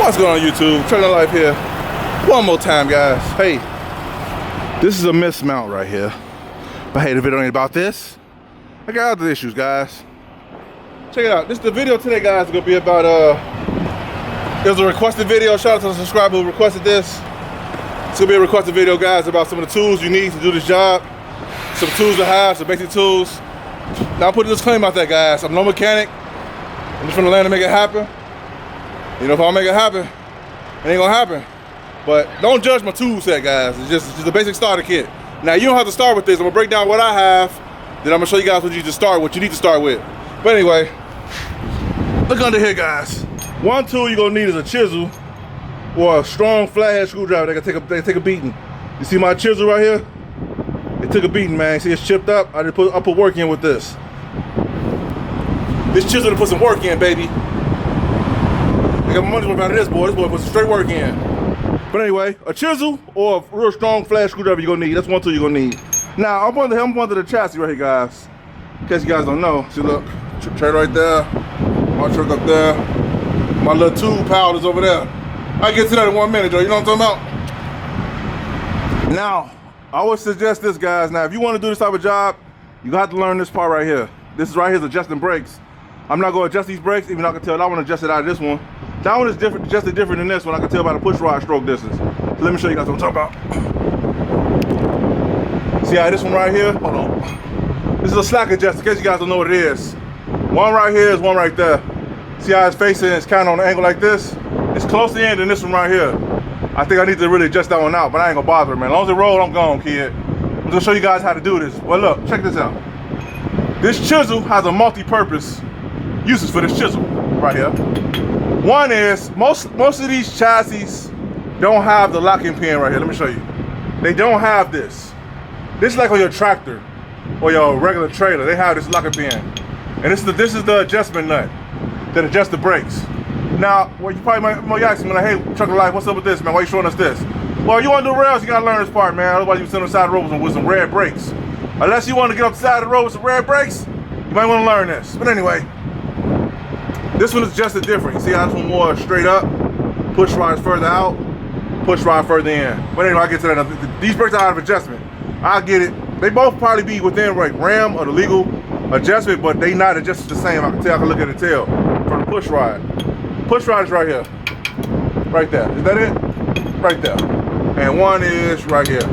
What's going on YouTube? Trailer Life here. One more time, guys. Hey, this is a mismount right here. But hey, the video ain't about this. I got other issues, guys. Check it out. The video today, guys, is gonna be about it was a requested video. Shout out to the subscriber who requested this. It's gonna be a requested video, guys, about some of the tools you need to do this job. Some tools to have, some basic tools. Now I'm putting a disclaimer out there, guys. I'm no mechanic. I'm just from the land to make it happen. You know, if I make it happen, it ain't gonna happen. But don't judge my tool set, guys. It's just a basic starter kit. Now you don't have to start with this. I'm gonna break down what I have, then I'm gonna show you guys what you need to start with. But anyway, look under here, guys. One tool you're gonna need is a chisel or a strong flathead screwdriver. They can take a beating. You see my chisel right here? It took a beating, man. See, it's chipped up. I put work in with this. This chisel to put some work in, baby. I got my money's worth out of this boy. This boy put some straight work in. But anyway, a chisel or a real strong flathead screwdriver you're gonna need. That's one tool you're gonna need. Now, I'm under the chassis right here, guys. In case you guys don't know. See, look, tray right there. My truck up there. My little tool pile is over there. I'll get to that in 1 minute, though. You know what I'm talking about? Now, I would suggest this, guys. Now, if you want to do this type of job, you have to learn this part right here. This is right here is adjusting brakes. I'm not going to adjust these brakes, even though I can tell that one adjusted out of this one. That one is adjusted different than this one. I can tell by the push rod stroke distance. So let me show you guys what I'm talking about. See how this one right here? Hold on. This is a slack adjuster, in case you guys don't know what it is. One right here is one right there. See how it's facing? It's kind of on an angle like this. It's close to the end than this one right here. I think I need to really adjust that one out, but I ain't gonna bother, man. As long as it rolls, I'm gone, kid. I'm gonna show you guys how to do this. Well, look, check this out. This chisel has a multi-purpose uses for this chisel right here. One is most of these chassis don't have the locking pin right here. Let me show you. They don't have this. This is like on your tractor or your regular trailer. They have this locking pin, and this is the adjustment nut that adjusts the brakes. Now, well, you probably might ask me, like, hey, Trucker Life, what's up with this, man? Why you showing us this? Well, you want to do rails, you gotta learn this part, man. Otherwise, you sit on the side of the road with some red brakes. Unless you want to get up the side of the road with some red brakes, you might want to learn this. But anyway, this one is adjusted different. You see how this one more straight up, push rods further out, push rod further in. But anyway, I'll get to that. These brakes are out of adjustment. I'll get it. They both probably be within like RAM or the legal adjustment, but they not adjusted the same. I can tell, I can look at the tail from the push rod. Push rod is right here. Right there. Is that it? Right there. And one is right here.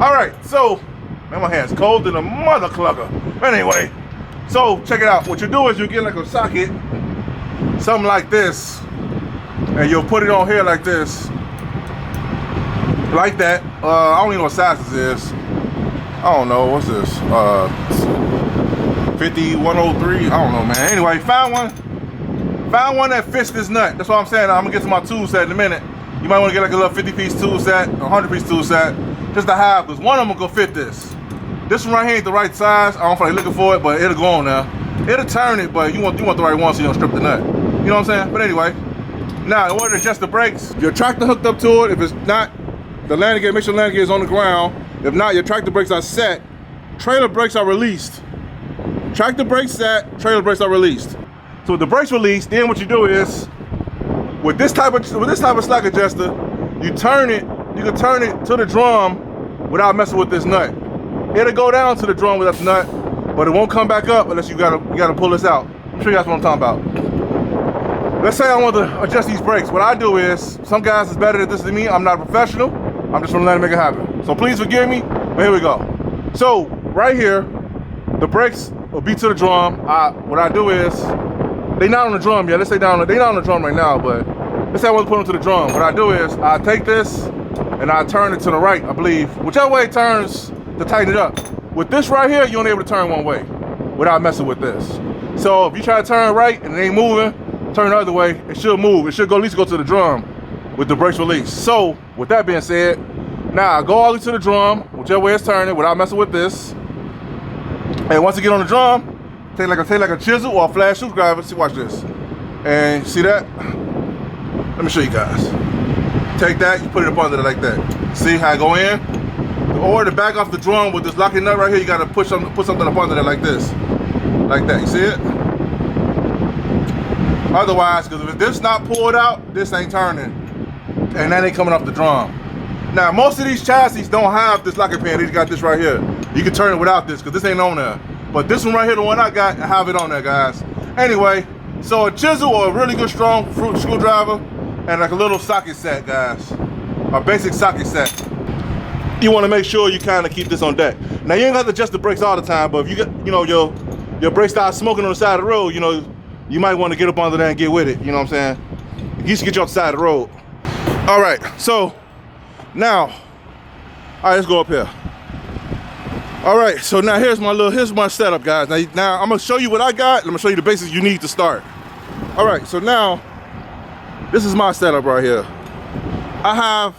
Alright, so, man, my hand's cold than a mother clucker. Anyway, so check it out. What you do is you get like a socket, something like this, and you'll put it on here like this. Like that. I don't even know what size this is. I don't know. What's this? 5103? I don't know, man. Anyway, found one that fits this nut. That's what I'm saying. I'm gonna get to my tool set in a minute. You might want to get like a little 50-piece tool set, a 100-piece tool set, just to have, because one of them will go fit this. This one right here ain't the right size. I don't feel like looking for it, but it'll go on there. It'll turn it, but you want the right one so you don't strip the nut. You know what I'm saying? But anyway, now in order to adjust the brakes, your tractor hooked up to it. If it's not, the landing gear, make sure the landing gear is on the ground. If not, your tractor brakes are set. Trailer brakes are released. Tractor brakes set, trailer brakes are released. So with the brakes released, then what you do is, with this type of slack adjuster, you can turn it to the drum without messing with this nut. It'll go down to the drum without the nut, but it won't come back up unless you gotta pull this out. I'm sure you guys know what I'm talking about. Let's say I want to adjust these brakes. What I do is, some guys is better at this than me. I'm not a professional. I'm just gonna let it make it happen. So please forgive me, but here we go. So right here, the brakes will be to the drum. What I do is, they not on the drum yet. Let's say they not on the drum right now, but let's say I want to put them to the drum. What I do is, I take this and I turn it to the right, I believe. Whichever way it turns to tighten it up. With this right here, you're only able to turn one way without messing with this. So if you try to turn right and it ain't moving, turn the other way, it should move. It should at least go to the drum with the brakes released. So with that being said, now I go all the way to the drum, whichever way it's turning, without messing with this. And once you get on the drum, take like a chisel or a flash screwdriver. See, watch this. And see that? Let me show you guys. Take that, you put it up under it like that. See how I go in? Or to back off the drum with this locking nut right here, you gotta put something up under there like this. Like that, you see it? Otherwise, because if this not pulled out, this ain't turning. And that ain't coming off the drum. Now, most of these chassis don't have this locking pin. These got this right here. You can turn it without this, because this ain't on there. But this one right here, the one I got, I have it on there, guys. Anyway, so a chisel or a really good strong fruit screwdriver and like a little socket set, guys. A basic socket set. You want to make sure you kind of keep this on deck. Now, you ain't got to adjust the brakes all the time, but if you get, you know, your brakes start smoking on the side of the road, you know, you might want to get up under there and get with it. You know what I'm saying? You used to get you off the side of the road. All right, so now, all right, let's go up here. All right, so now here's my setup, guys. Now I'm gonna show you what I got. I'm gonna show you the basics you need to start. All right, so now this is my setup right here. I have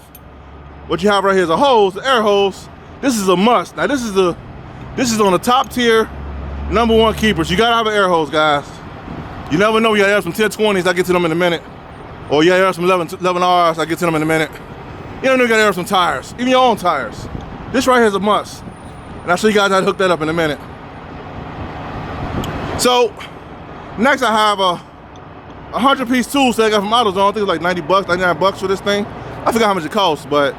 what you have right here is a hose, the air hose. This is a must. Now this is on the top tier, #1 keepers. You gotta have an air hose, guys. You never know. You gotta have some 1020s. I'll get to them in a minute. Or you gotta have some 11Rs. I'll get to them in a minute. You don't know you gotta have some tires, even your own tires. This right here is a must. And I'll show you guys how to hook that up in a minute. So, next I have a 100-piece tool set I got from AutoZone. I think it's like 90 bucks, 99 bucks for this thing. I forgot how much it costs, but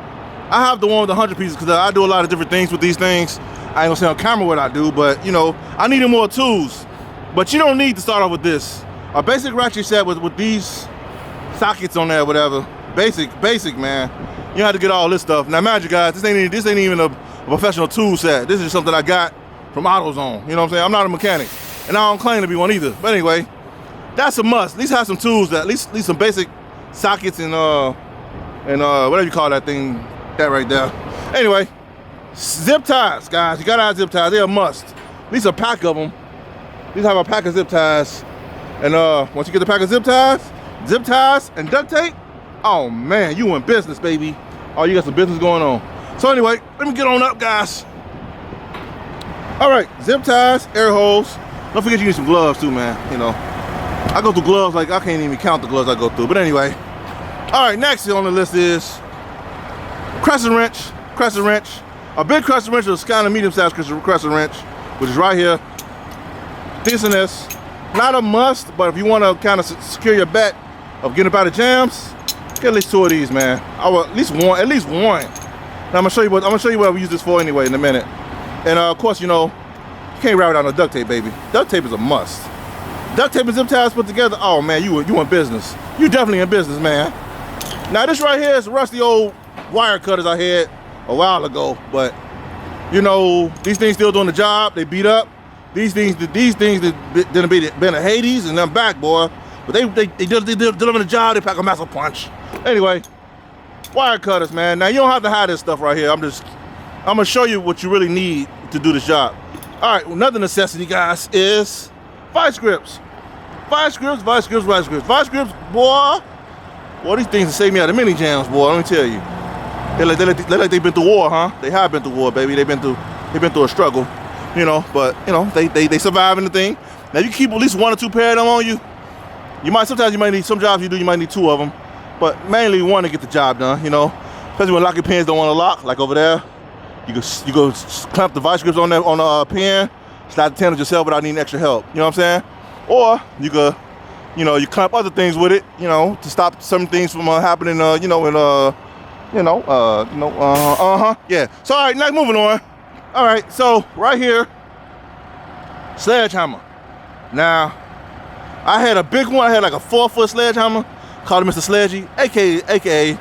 I have the one with the 100 pieces because I do a lot of different things with these things. I ain't gonna say on camera what I do, but you know, I needed more tools. But you don't need to start off with this. A basic ratchet set with these sockets on there, whatever. Basic, man. You have to get all this stuff. Now, mind you guys, this ain't even a professional tool set. This is just something I got from AutoZone. You know what I'm saying? I'm not a mechanic, and I don't claim to be one either. But anyway, that's a must. At least have some tools that, at least some basic sockets and whatever you call that thing, that right there. Anyway, zip ties, guys. You gotta have zip ties. They're a must. At least a pack of them. At least have a pack of zip ties. And once you get the pack of zip ties and duct tape, oh man, you in business, baby. Oh, you got some business going on. So anyway, let me get on up, guys. All right, zip ties, air hose. Don't forget you need some gloves too, man. You know, I go through gloves like I can't even count the gloves I go through. But anyway, all right, next on the list is crescent wrench. A big crescent wrench is kind of medium-sized crescent wrench, which is right here. This and this. Not a must, but if you want to kind of secure your bet of getting up out of jams, get at least 2 of these, man. I will at least one. Now I'm gonna show you what I use this for anyway in a minute. And of course, you know, you can't ride without no duct tape, baby. Duct tape is a must. Duct tape and zip ties put together. Oh man, you in business. You definitely in business, man. Now this right here is rusty old wire cutters I had a while ago, but you know these things still doing the job. They beat up. These things that been a Hades and them back, boy. But they delivering the job. They pack a massive punch. Anyway, wire cutters, man. Now you don't have to hide this stuff right here. I'm gonna show you what you really need to do this job. All right, another necessity, guys, is vice grips. Vice grips, boy. Boy, these things will save me out of many jams, boy. Let me tell you. They like they've been through war, huh? They have been through war, baby. They've been through a struggle, you know. But you know, they survive in the thing. Now you keep at least 1 or 2 pair of them on you. Sometimes you might need, some jobs you might need 2 of them, but mainly 1 to get the job done, you know. Especially when locking pins don't want to lock, like over there. You go clamp the vice grips on the pin, slide the tendons yourself without needing extra help. You know what I'm saying? Or you could, you know, you clamp other things with it, you know, to stop some things from happening. Yeah. So all right, now moving on. All right, so right here, sledgehammer. Now, I had a big one. I had like a 4-foot sledgehammer. Called it Mr. Sledgy, aka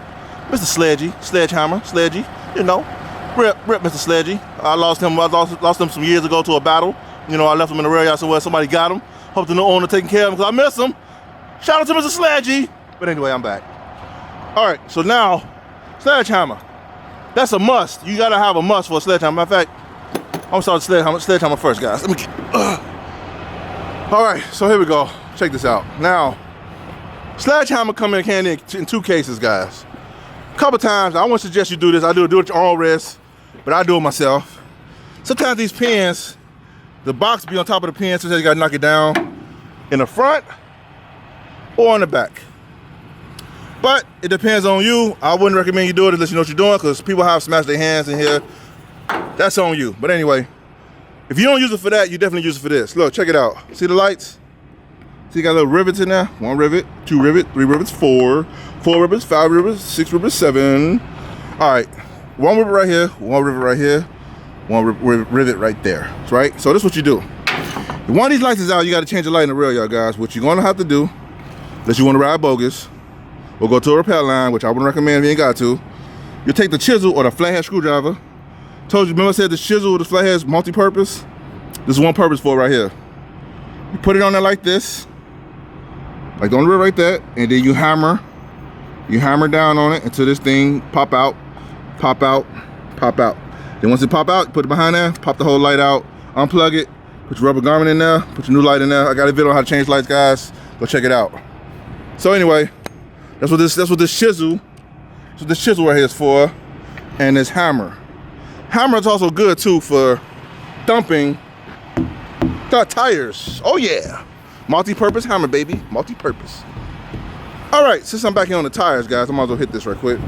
Mr. Sledgy, Sledgehammer, Sledgy. You know, rip Mr. Sledgy. I lost him some years ago to a battle. You know, I left him in the rail yard somewhere. Somebody got him. Hope the new owner taking care of him because I miss him. Shout out to Mr. Sledgy. But anyway, I'm back. All right, so now, sledgehammer. That's a must. You gotta have a must for a sledgehammer. Matter of fact, I'm gonna start the sledgehammer first, guys. Let me get. All right, so here we go. Check this out. Now, sledgehammer come in handy in 2 cases, guys. A couple times, I wouldn't suggest you do this. I do it at your own risk, but I do it myself. Sometimes these pins, the box be on top of the pin, so you gotta knock it down in the front or in the back. But it depends on you. I wouldn't recommend you do it unless you know what you're doing, because people have smashed their hands in here. That's on you. But anyway, if you don't use it for that, you definitely use it for this. Look, check it out. See the lights? See, you got little rivets in there. 1 rivet, 2 rivet, 3 rivets, 4 rivets, 5 rivets, 6 rivets, 7. All right, 1 rivet right here, 1 rivet right here, 1 rivet right there. Right. So this is what you do. If one of these lights is out, you got to change the light in the rail, y'all guys. What you're gonna have to do, unless you want to ride bogus, or go to a repair line, which I wouldn't recommend if you ain't got to. You take the chisel or the flathead screwdriver. Told you, remember I said the chisel or the flathead is multi-purpose? This is one purpose for it right here. You put it on there like this, like on the rail right there, and then you hammer down on it until this thing pop out, pop out, pop out. Then once it pop out, put it behind there, pop the whole light out, unplug it, put your rubber garment in there, put your new light in there. I got a video on how to change lights, guys. Go check it out. So anyway, that's what this chisel right here is for, and this hammer. Hammer is also good too for thumping the tires. Oh yeah, multi-purpose hammer, baby, multi-purpose. All right, since I'm back here on the tires, guys, I might as well hit this right quick.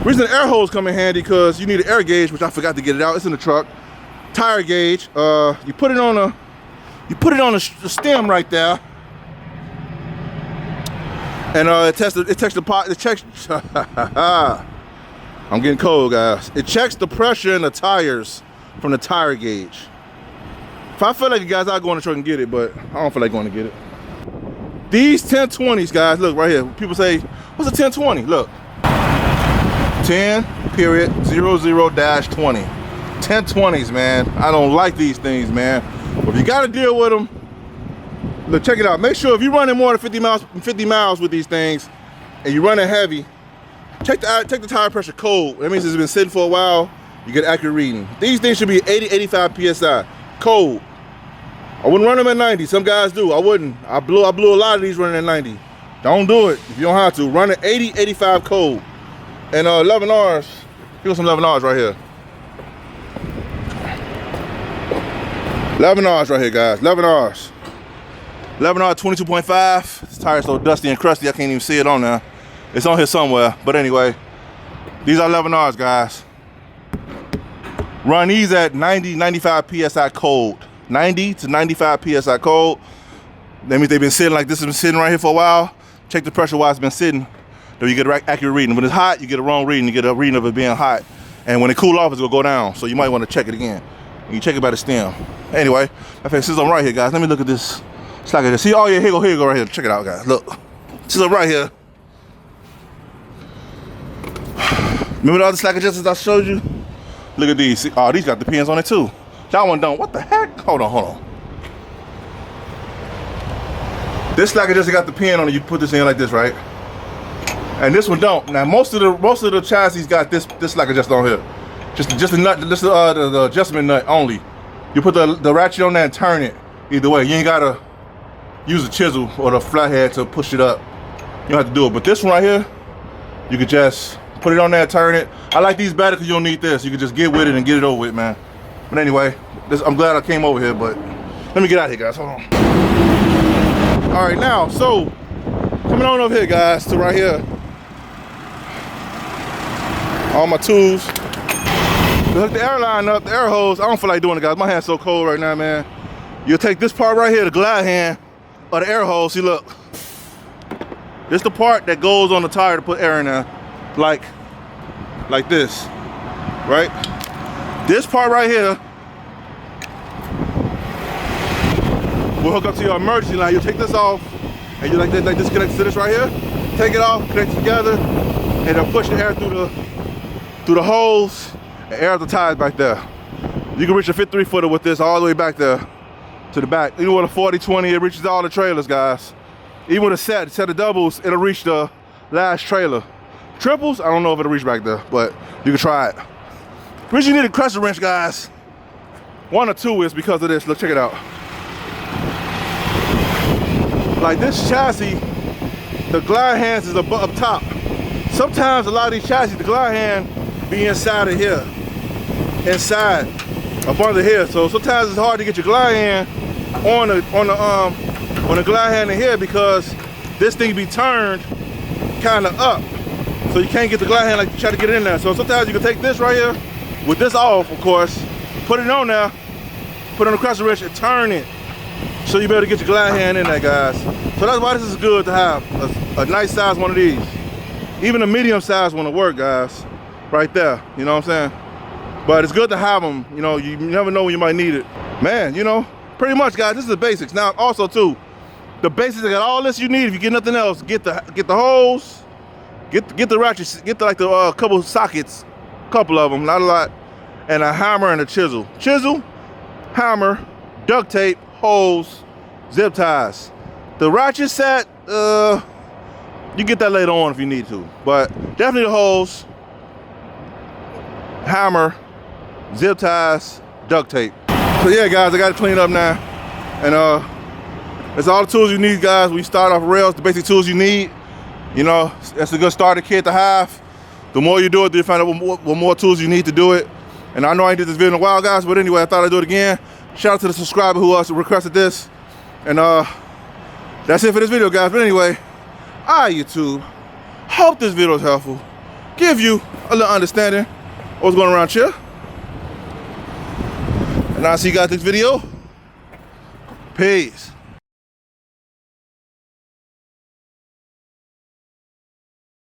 Reason the air hose come in handy because you need an air gauge, which I forgot to get it out. It's in the truck. Tire gauge. You put it on the stem right there, and it checks the pot. It checks. I'm getting cold, guys. It checks the pressure in the tires from the tire gauge. If I feel like it, guys, I'll go in the truck and get it, but I don't feel like going to get it. These 1020s, guys, look right here. People say, what's a 1020? Look. 10.00-20. 1020s, man. I don't like these things, man. But if you got to deal with them, look, check it out. Make sure if you're running more than 50 miles with these things, and you're running heavy, check the tire pressure cold. That means it's been sitting for a while. You get accurate reading. These things should be 80-85 psi cold. I wouldn't run them at 90. Some guys do. I wouldn't. I blew a lot of these running at 90. Don't do it if you don't have to. Run at 80-85 cold. And 11Rs. Here's some 11Rs right here. 11Rs right here, guys. 11Rs. 11R 22.5. This tire's so dusty and crusty I can't even see it on there. It's on here somewhere. But anyway, these are 11Rs, guys. Run these at 90-95 psi cold. 90-95 psi cold. That means they've been sitting like this has been sitting right here for a while. Check the pressure while it's been sitting. Then you get an accurate reading. When it's hot, you get a wrong reading. You get a reading of it being hot. And when it cool off, it's gonna go down. So you might want to check it again. You check it by the stem. Anyway, my face is on right here, guys. Let me look at this. It's like this. See, oh yeah, here you go right here. Check it out, guys. Look. This is right here. Remember the other slack adjusters I showed you? Look at these. See, oh, these got the pins on it too. That one don't. What the heck? Hold on. This slack adjuster got the pin on it. You put this in like this, right? And this one don't. Now most of the chassis got this slack adjuster on here. Just the nut. This is the adjustment nut only. You put the ratchet on there and turn it. Either way, you ain't gotta use a chisel or the flathead to push it up. You don't have to do it. But this one right here, you could just put it on there, turn it. I like these better because you don't need this. You can just get with it and get it over with, man. But anyway, I'm glad I came over here, but let me get out of here, guys. Hold on. All right, now, so coming on over here, guys, to right here. All my tools. To hook the air line up, the air hose. I don't feel like doing it, guys. My hand's so cold right now, man. You'll take this part right here, the glide hand, or the air hose. See, look. This the part that goes on the tire to put air in there. Like this, right? This part right here will hook up to your emergency line. You take this off, and you like this connects to this right here. Take it off, connect it together, and it'll push the air through the hose and air out the tires back there. You can reach a 53 footer with this all the way back there to the back. Even with a 40-20, it reaches all the trailers, guys. Even with a set of doubles, it'll reach the last trailer. Triples, I don't know if it'll reach back there, but you can try it. The reason you need a crescent wrench, guys, 1 or 2 is because of this. Look, check it out. Like this chassis, the glide hands is up top. Sometimes a lot of these chassis, the glide hand be inside of here, inside, up under here. So sometimes it's hard to get your glide hand on the glide hand in here because this thing be turned kind of up. So you can't get the glide hand like you try to get it in there. So sometimes you can take this right here, with this off, of course, put it on there, put it on the crescent wrench and turn it So you better get your glide hand in there, guys. So that's why this is good to have a nice size one of these. Even a medium size one will work, guys. Right there, you know what I'm saying? But it's good to have them, you know, you never know when you might need it. Man, you know, pretty much, guys, this is the basics. Now, also, too, the basics, I got all this you need. If you get nothing else, get the hose, get the ratchets, get the couple sockets, couple of them, not a lot, and a hammer and a chisel. Chisel, hammer, duct tape, hose, zip ties. The ratchet set, you get that later on if you need to, but definitely the hose, hammer, zip ties, duct tape. So yeah, guys, I got to clean it up now, and that's all the tools you need, guys. When you start off rails, the basic tools you need. You know, that's a good starter kit to have. The more you do it, you find out what more tools you need to do it. And I know I ain't did this video in a while, guys, but anyway, I thought I'd do it again. Shout out to the subscriber who requested this. And that's it for this video, guys. But anyway, YouTube, hope this video is helpful. Give you a little understanding of what's going around here. And I'll see you guys next video. Peace.